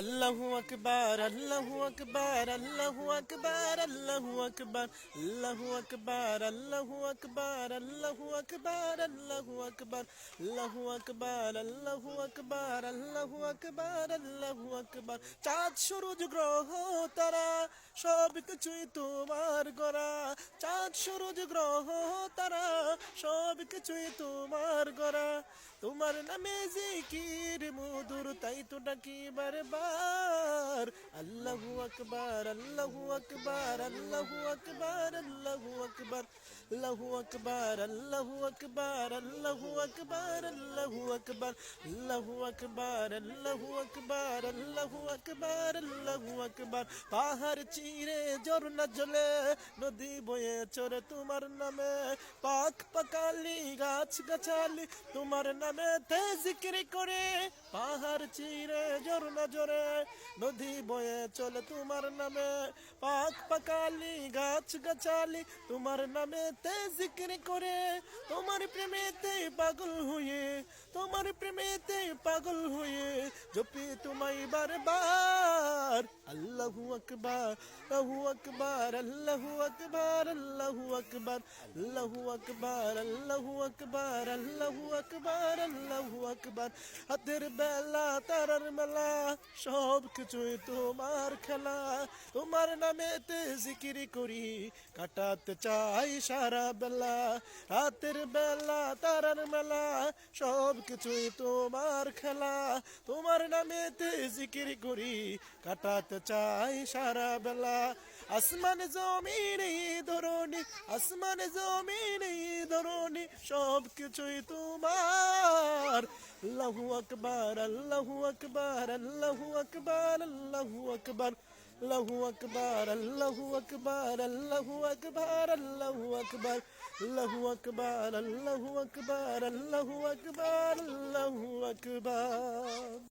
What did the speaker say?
আল্লাহু আকবার, আল্লাহু আকবার, আল্লাহু আকবার, আল্লাহু আকবার, আল্লাহু আকবার, আল্লাহু আকবার, আল্লাহু আকবার, আল্লাহু আকবার, আল্লাহু আকবার, আল্লাহু আকবার, আল্লাহু আকবার, আল্লাহু আকবার। চাঁদ সূরজ গ্রহ তারা সব কিছুই তোমার গড়া। চাঁদ সূরজ গ্রহ তারা সব কিছুই তোমার গড়া। তোমার নামে জিকির মধুর, তাই তো ডাকি বারবার। আল্লাহু আকবার, আল্লাহু আকবার, আল্লাহু আকবার, আল্লাহু আকবার, আল্লাহু আকবার, আল্লাহু আকবার, আল্লাহু আকবার, আল্লাহু আকবার, আল্লাহু আকবার, আল্লাহু আকবার, আল্লাহু আকবার, আল্লাহু আকবার। পাহাড় চিরে ঝর্ণা জ্বলে, নদী বয়ে চরে তোমার নামে। পাক পাকালি গাছ গাছালি তোমার নামে তে জিকির করে। পাহাড় চিরে ঝর্ণা ঝরে, নদী বয়ে চলে তোমার নামে। পাক পাকালি গাছ গাছালি তোমার নামে তে জিকির করে। তোমার প্রেমেতে পাগল হয়ে, তোমার প্রেমেতে পাগল হয়ে জপি তোমায় বারবার। আল্লাহু আকবার, আল্লাহু আকবার, আল্লাহু আকবার, আল্লাহু আকবার, আল্লাহু আকবার, আল্লাহু আকবার, আল্লাহু আকবার, আল্লাহু আকবার। হাতের বেলা তারার মেলা সব কিছুই তোমার খেলা। তোমার নামেতে জিকির করি, কাটাতে চাই সারা বেলা। রাতের বেলা তারার মেলা সব কিছুই তোমার খেলা। তোমার নামেতে জিকির করি, কাটাতে চাই সারা বেলা। আসমান জমিন এই ধরনী, আসমান জমিন এই ধরনী সব কিছুই তোমার। আল্লাহু আকবার, আল্লাহু আকবার, আল্লাহু আকবার, আল্লাহু আকবার, আল্লাহু আকবার, আল্লাহু আকবার, আল্লাহু আকবার, আল্লাহু আকবার, আল্লাহু আকবার, আল্লাহু আকবার, আল্লাহু আকবার, আল্লাহু আকবার।